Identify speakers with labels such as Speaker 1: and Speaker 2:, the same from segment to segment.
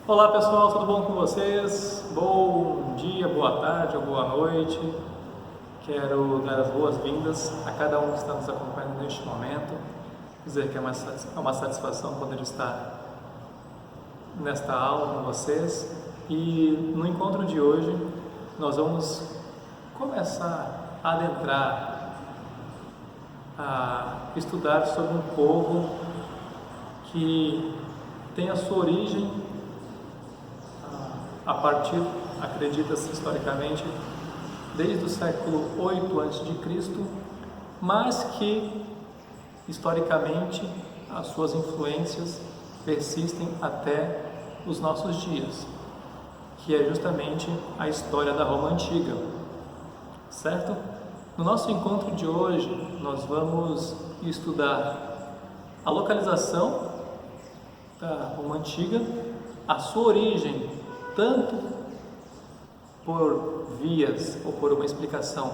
Speaker 1: Olá pessoal, tudo bom com vocês? Bom dia, boa tarde ou boa noite. Quero dar as boas-vindas a cada um que está nos acompanhando neste momento. Dizer que é uma satisfação poder estar nesta aula com vocês. E no encontro de hoje nós vamos começar a adentrar, a estudar sobre um povo que tem a sua origem a partir, acredita-se historicamente, desde o século 8 a.C., mas que historicamente as suas influências persistem até os nossos dias, que é justamente a história da Roma Antiga, certo? No nosso encontro de hoje, nós vamos estudar a localização da Roma Antiga, a sua origem, tanto por vias ou por uma explicação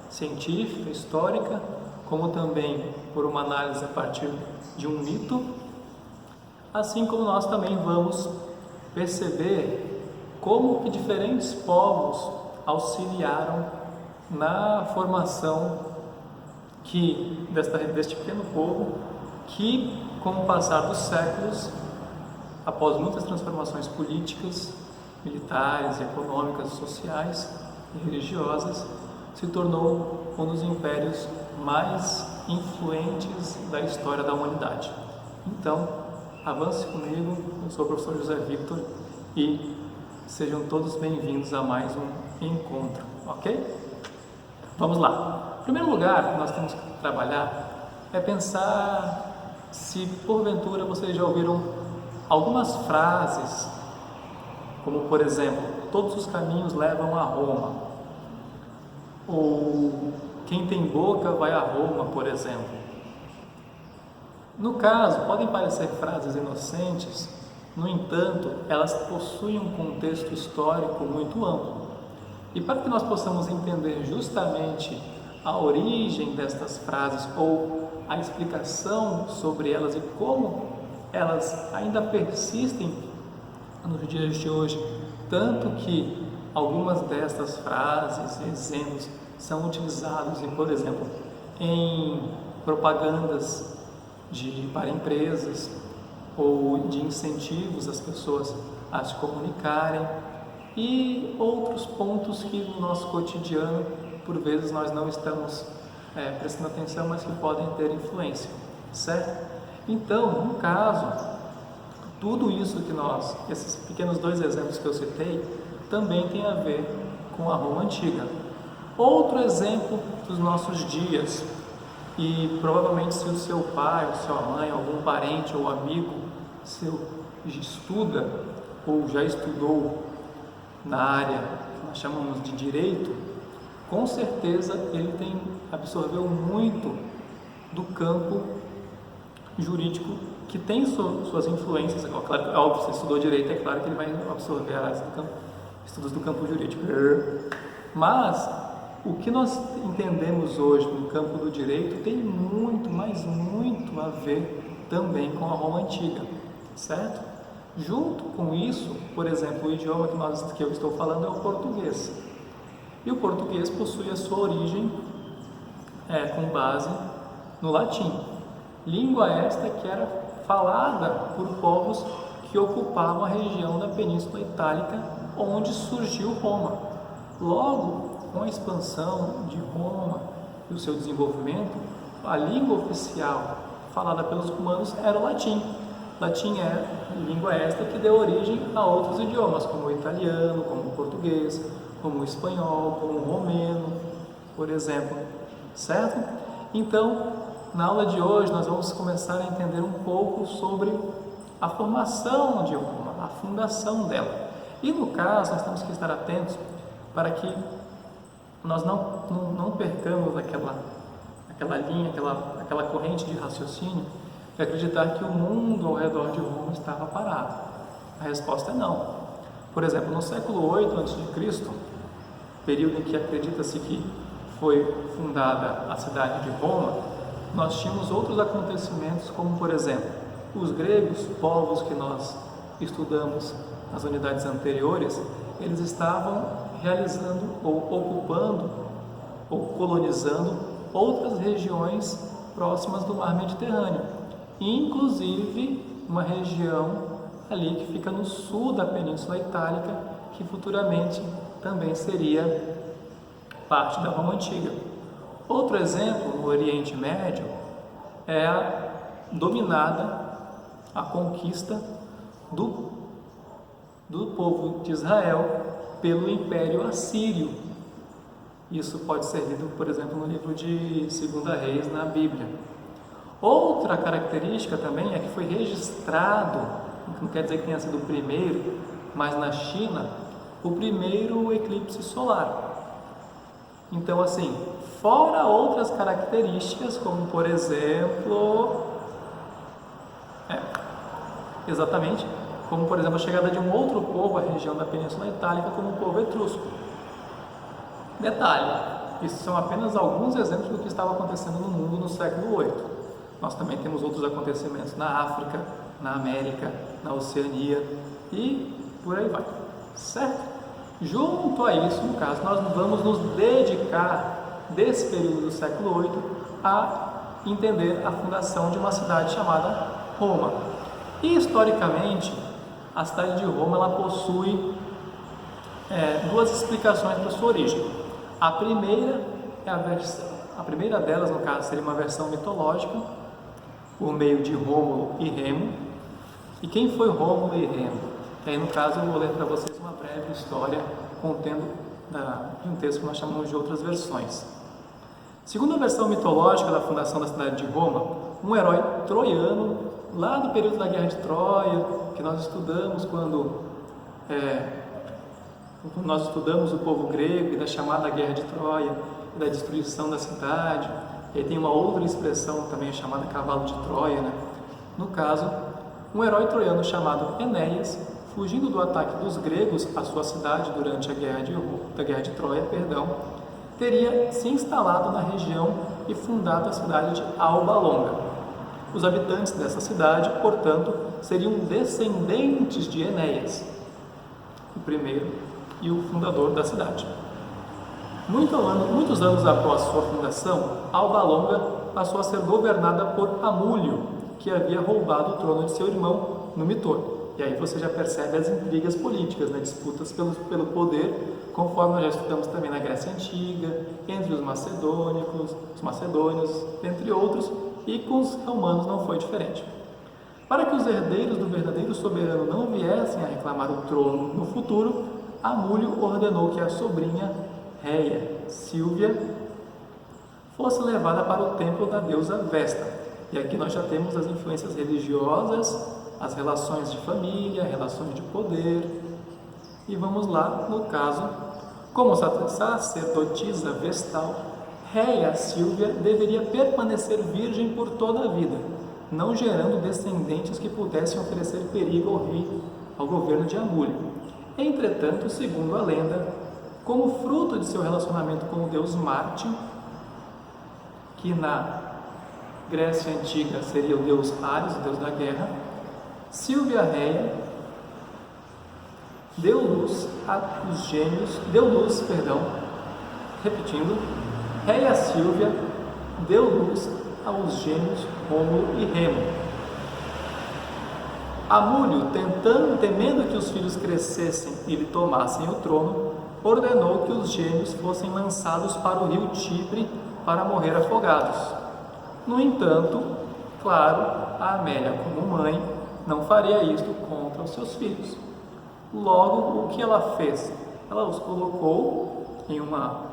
Speaker 1: científica, histórica, como também por uma análise a partir de um mito, assim como nós também vamos perceber como que diferentes povos auxiliaram na formação deste pequeno povo que, com o passar dos séculos, após muitas transformações políticas, militares, econômicas, sociais e religiosas, se tornou um dos impérios mais influentes da história da humanidade. Então, avance comigo, eu sou o professor José Victor e sejam todos bem-vindos a mais um encontro, ok? Vamos lá. Em primeiro lugar, nós temos que trabalhar é pensar se porventura vocês já ouviram algumas frases, como por exemplo, todos os caminhos levam a Roma, ou quem tem boca vai a Roma, por exemplo. No caso, podem parecer frases inocentes, no entanto, elas possuem um contexto histórico muito amplo. E para que nós possamos entender justamente a origem destas frases ou a explicação sobre elas e como elas ainda persistem nos dias de hoje, tanto que algumas destas frases, exemplos, são utilizados, por exemplo, em propagandas para empresas ou de incentivos às pessoas a se comunicarem e outros pontos que no nosso cotidiano, por vezes, nós não estamos prestando atenção, mas que podem ter influência, certo? Então, no caso, tudo isso esses pequenos dois exemplos que eu citei, também tem a ver com a Roma Antiga. Outro exemplo dos nossos dias, e provavelmente se o seu pai, ou sua mãe, algum parente ou amigo seu estuda ou já estudou na área que nós chamamos de direito, com certeza ele absorveu muito do campo jurídico, que tem suas influências. Claro, óbvio, se estudou direito, é claro que ele vai absorver estudos do campo jurídico. Mas o que nós entendemos hoje no campo do direito tem muito, mas muito a ver também com a Roma Antiga, certo? Junto com isso, por exemplo, o idioma que eu estou falando é o português. E o português possui a sua origem com base no latim. Língua esta que era falada por povos que ocupavam a região da Península Itálica, onde surgiu Roma. Logo, com a expansão de Roma e o seu desenvolvimento, a língua oficial falada pelos romanos era o latim. Latim é língua esta que deu origem a outros idiomas, como o italiano, como o português, como o espanhol, como o romeno, por exemplo, certo? Então, na aula de hoje, nós vamos começar a entender um pouco sobre a formação de Roma, a fundação dela. E no caso, nós temos que estar atentos para que nós não percamos aquela linha, aquela corrente de raciocínio de acreditar que o mundo ao redor de Roma estava parado. A resposta é não. Por exemplo, no século 8 a.C., período em que acredita-se que foi fundada a cidade de Roma, nós tínhamos outros acontecimentos, como por exemplo, os gregos, povos que nós estudamos as unidades anteriores, eles estavam realizando ou ocupando ou colonizando outras regiões próximas do mar Mediterrâneo, inclusive uma região ali que fica no sul da Península Itálica, que futuramente também seria parte da Roma Antiga. Outro exemplo, no Oriente Médio, é a conquista do povo de Israel pelo Império Assírio. Isso pode ser lido, por exemplo, no livro de 2 Reis, na Bíblia. Outra característica também é que foi registrado, não quer dizer que tenha sido o primeiro, mas na China, o primeiro eclipse solar. Então, assim, fora outras características, como por exemplo, a chegada de um outro povo à região da Península Itálica, como o povo etrusco. Detalhe, isso são apenas alguns exemplos do que estava acontecendo no mundo no século VIII. Nós também temos outros acontecimentos na África, na América, na Oceania e por aí vai, certo? Junto a isso, no caso, nós vamos nos dedicar desse período do século VIII a entender a fundação de uma cidade chamada Roma. E historicamente, a cidade de Roma ela possui duas explicações para sua origem. A primeira delas, no caso, seria uma versão mitológica, por meio de Rômulo e Remo. E quem foi Rômulo e Remo? Aí, no caso, eu vou ler para vocês uma breve história contendo de um texto que nós chamamos de outras versões. Segundo a versão mitológica da fundação da cidade de Roma, um herói troiano, lá do período da Guerra de Troia, que nós estudamos quando nós estudamos o povo grego e da chamada Guerra de Troia e da destruição da cidade. E tem uma outra expressão também chamada Cavalo de Troia, né? No caso, um herói troiano chamado Enéas, fugindo do ataque dos gregos à sua cidade durante a Guerra de Troia, teria se instalado na região e fundado a cidade de Alba Longa. Os habitantes dessa cidade, portanto, seriam descendentes de Enéas, o primeiro e o fundador da cidade. Muitos anos após sua fundação, Alba Longa passou a ser governada por Amúlio, que havia roubado o trono de seu irmão Numitor. E aí você já percebe as intrigas políticas, né? Disputas pelo poder, conforme nós já estudamos também na Grécia Antiga, entre os macedônios, entre outros, e com os romanos não foi diferente. Para que os herdeiros do verdadeiro soberano não viessem a reclamar o trono no futuro, Amúlio ordenou que a sobrinha Réia Sílvia fosse levada para o templo da deusa Vesta. E aqui nós já temos as influências religiosas, as relações de família, relações de poder. E vamos lá, no caso, como sacerdotisa vestal, Réia Sílvia deveria permanecer virgem por toda a vida, não gerando descendentes que pudessem oferecer perigo ao governo de Amúlio. Entretanto, segundo a lenda, como fruto de seu relacionamento com o deus Marte, que na Grécia Antiga seria o deus Ares, o deus da guerra, Sílvia Réia deu luz Réia Sílvia deu luz aos gêmeos Rômulo e Remo. Amúlio, temendo que os filhos crescessem e lhe tomassem o trono, ordenou que os gêmeos fossem lançados para o rio Tibre para morrer afogados. No entanto, claro, a Amélia, como mãe, não faria isto contra os seus filhos. Logo, o que ela fez? Ela os colocou em uma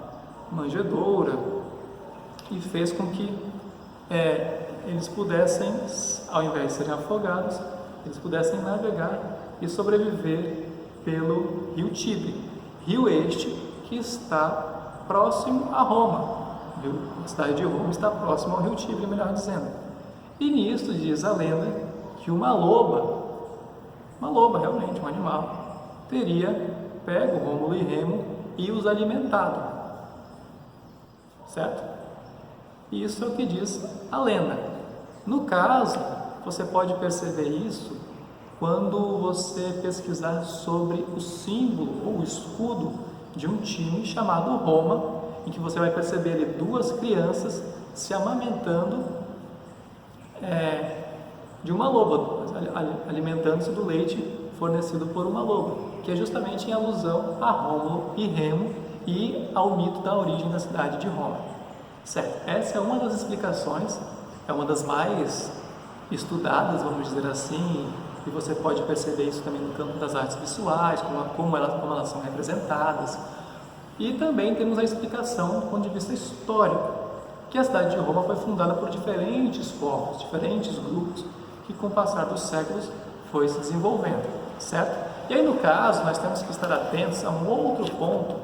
Speaker 1: manjedoura e fez com que eles pudessem, ao invés de serem afogados, eles pudessem navegar e sobreviver pelo rio Tibre, rio este que está próximo a Roma. A cidade de Roma está próxima ao rio Tibre, melhor dizendo. E nisso diz a lenda que uma loba realmente, um animal, teria pego Rômulo e Remo e os alimentado. Certo? Isso é o que diz a lenda. No caso, você pode perceber isso quando você pesquisar sobre o símbolo ou o escudo de um time chamado Roma, em que você vai perceber ali duas crianças se amamentando de uma loba, alimentando-se do leite fornecido por uma loba, que é justamente em alusão a Rômulo e Remo e ao mito da origem da cidade de Roma. Certo? Essa é uma das explicações, é uma das mais estudadas, vamos dizer assim, e você pode perceber isso também no campo das artes visuais, como elas são representadas. E também temos a explicação do ponto de vista histórico, que a cidade de Roma foi fundada por diferentes povos, diferentes grupos, que com o passar dos séculos foi se desenvolvendo, certo? E aí, no caso, nós temos que estar atentos a um outro ponto,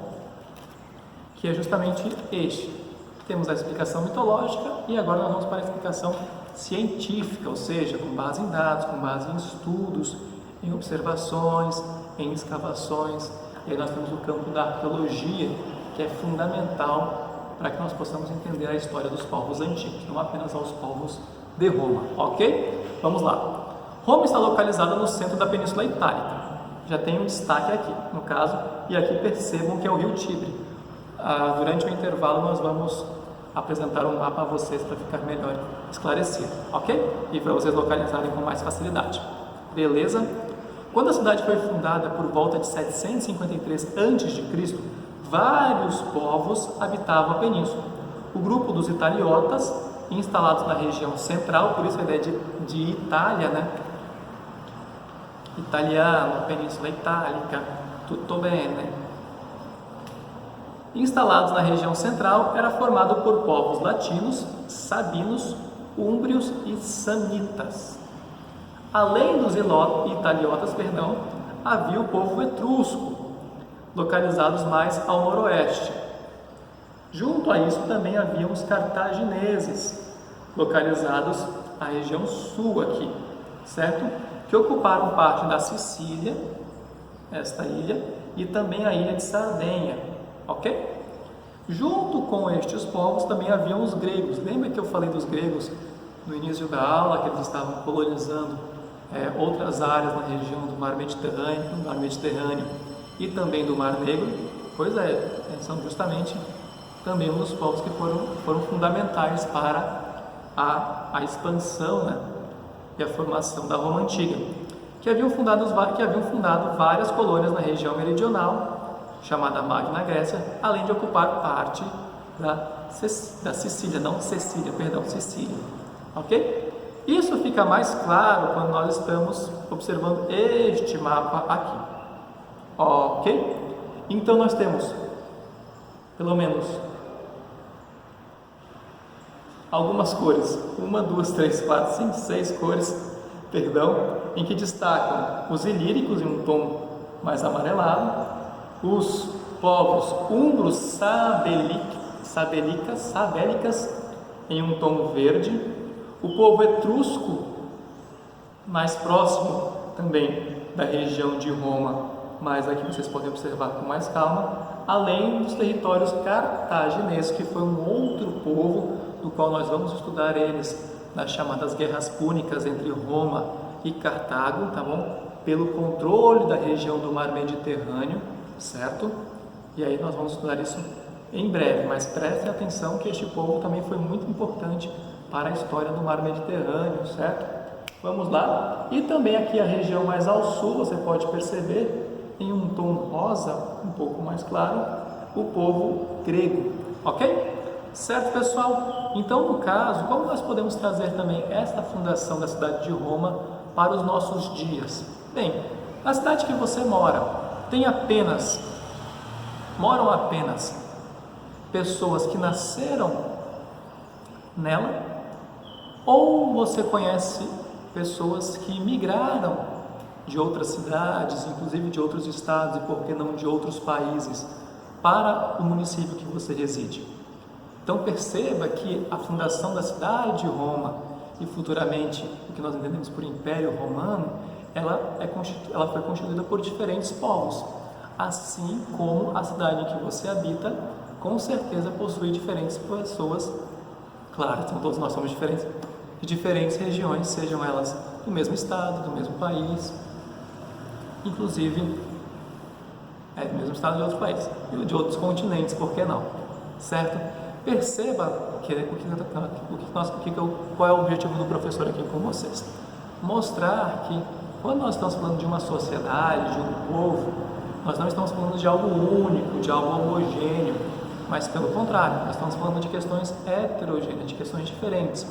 Speaker 1: que é justamente este. Temos a explicação mitológica e agora nós vamos para a explicação científica, ou seja, com base em dados, com base em estudos, em observações, em escavações. E aí nós temos o campo da arqueologia, que é fundamental para que nós possamos entender a história dos povos antigos, não apenas aos povos de Roma, ok? Vamos lá. Roma está localizada no centro da Península Itálica. Já tem um destaque aqui, no caso, e aqui percebam que é o rio Tibre. Durante o intervalo nós vamos apresentar um mapa a vocês para ficar melhor esclarecido, ok? E para vocês localizarem com mais facilidade. Beleza? Quando a cidade foi fundada por volta de 753 a.C., vários povos habitavam a península. O grupo dos italiotas, instalados na região central, por isso a ideia de Itália, né? Italiano, Península Itálica, tutto bene. Instalados na região central, era formado por povos latinos, sabinos, úmbrios e samitas. Além dos italiotas, havia o povo etrusco, localizados mais ao noroeste. Junto a isso também haviam os cartagineses, localizados na região sul aqui, certo? Que ocuparam parte da Sicília, esta ilha, e também a ilha de Sardenha, ok? Junto com estes povos também haviam os gregos. Lembra que eu falei dos gregos no início da aula, que eles estavam colonizando outras áreas na região do Mar Mediterrâneo e também do Mar Negro? Pois é, são justamente também um dos povos que foram fundamentais para a expansão, né, e a formação da Roma Antiga, que haviam fundado várias colônias na região meridional, chamada Magna Grécia, além de ocupar parte da Sicília, Sicília, ok? Isso fica mais claro quando nós estamos observando este mapa aqui, ok? Então nós temos, pelo menos, algumas cores, 1, 2, 3, 4, 5, 6 cores, em que destacam os ilíricos em um tom mais amarelado, os povos umbros sabélicas em um tom verde, o povo etrusco, mais próximo também da região de Roma, mas aqui vocês podem observar com mais calma, além dos territórios cartagineses, que foi um outro povo do qual nós vamos estudar eles nas chamadas guerras púnicas entre Roma e Cartago, tá bom? Pelo controle da região do Mar Mediterrâneo, certo? E aí nós vamos estudar isso em breve, mas prestem atenção que este povo também foi muito importante para a história do Mar Mediterrâneo, certo? Vamos lá. E também aqui a região mais ao sul, você pode perceber, em um tom rosa, um pouco mais claro, o povo grego, ok? Certo, pessoal? Então, no caso, como nós podemos trazer também esta fundação da cidade de Roma para os nossos dias? Bem, na cidade que você mora, moram apenas pessoas que nasceram nela, ou você conhece pessoas que migraram de outras cidades, inclusive de outros estados e por que não de outros países, para o município que você reside? Então perceba que a fundação da cidade de Roma e futuramente o que nós entendemos por Império Romano, ela foi constituída por diferentes povos, assim como a cidade em que você habita, com certeza possui diferentes pessoas, claro, então todos nós somos diferentes, de diferentes regiões, sejam elas do mesmo estado, do mesmo país, inclusive do mesmo estado de outros países, e de outros continentes, por que não? Certo? Perceba qual é o objetivo do professor aqui com vocês. Mostrar que quando nós estamos falando de uma sociedade, de um povo, nós não estamos falando de algo único, de algo homogêneo, mas pelo contrário, nós estamos falando de questões heterogêneas, de questões diferentes.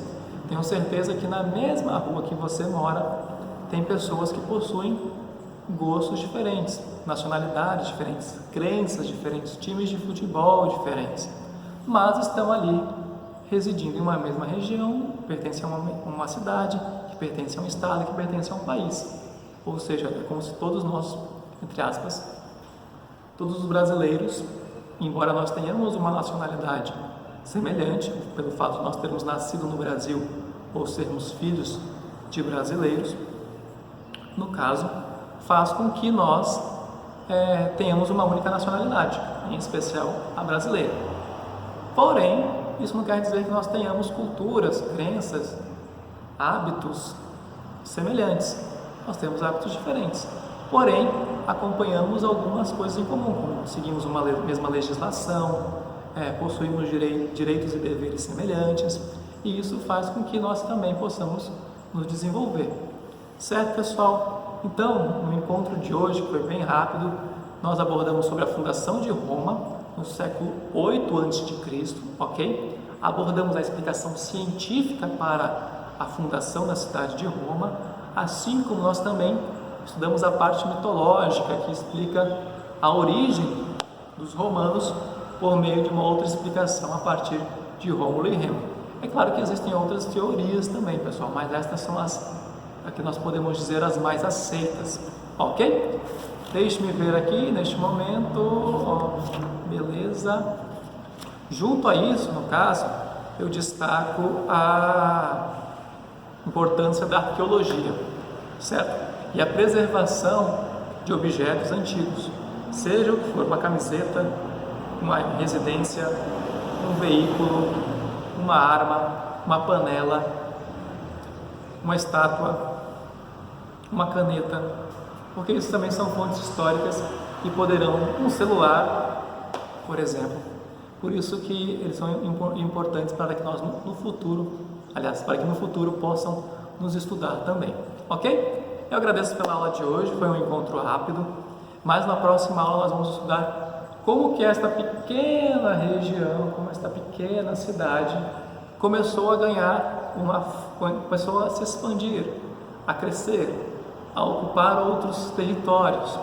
Speaker 1: Tenho certeza que na mesma rua que você mora, tem pessoas que possuem gostos diferentes, nacionalidades diferentes, crenças diferentes, times de futebol diferentes, mas estão ali residindo em uma mesma região, pertencem a uma cidade, que pertence a um estado, que pertence a um país. Ou seja, é como se todos nós, entre aspas, todos os brasileiros, embora nós tenhamos uma nacionalidade semelhante, pelo fato de nós termos nascido no Brasil ou sermos filhos de brasileiros, no caso, faz com que nós tenhamos uma única nacionalidade, em especial a brasileira. Porém, isso não quer dizer que nós tenhamos culturas, crenças, hábitos semelhantes. Nós temos hábitos diferentes. Porém, acompanhamos algumas coisas em comum, como seguimos uma mesma legislação, possuímos direitos e deveres semelhantes, e isso faz com que nós também possamos nos desenvolver. Certo, pessoal? Então, no encontro de hoje, que foi bem rápido, nós abordamos sobre a fundação de Roma, no século 8 a.C., ok? Abordamos a explicação científica para a fundação da cidade de Roma, assim como nós também estudamos a parte mitológica, que explica a origem dos romanos por meio de uma outra explicação a partir de Rômulo e Remo. É claro que existem outras teorias também, pessoal, mas estas são as que nós podemos dizer as mais aceitas, ok? Deixe-me ver aqui neste momento, beleza. Junto a isso, no caso, eu destaco a importância da arqueologia, certo? E a preservação de objetos antigos, seja o que for, uma camiseta, uma residência, um veículo, uma arma, uma panela, uma estátua, uma caneta, porque isso também são fontes históricas e poderão, um celular, por exemplo. Por isso que eles são importantes para que nós no futuro, para que no futuro possam nos estudar também, ok? Eu agradeço pela aula de hoje, foi um encontro rápido, mas na próxima aula nós vamos estudar como que esta pequena região, como esta pequena cidade começou a se expandir, a crescer, a ocupar outros territórios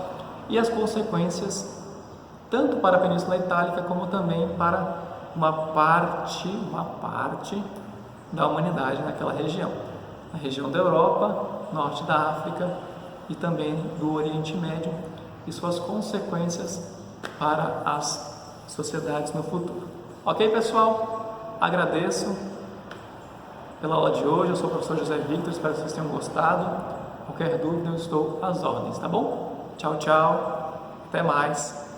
Speaker 1: e as consequências tanto para a Península Itálica como também para uma parte da humanidade naquela região, na região da Europa, norte da África e também do Oriente Médio e suas consequências para as sociedades no futuro. Ok, pessoal? Agradeço pela aula de hoje. Eu sou o professor José Victor, espero que vocês tenham gostado. Qualquer dúvida, eu estou às ordens, tá bom? Tchau, tchau. Até mais.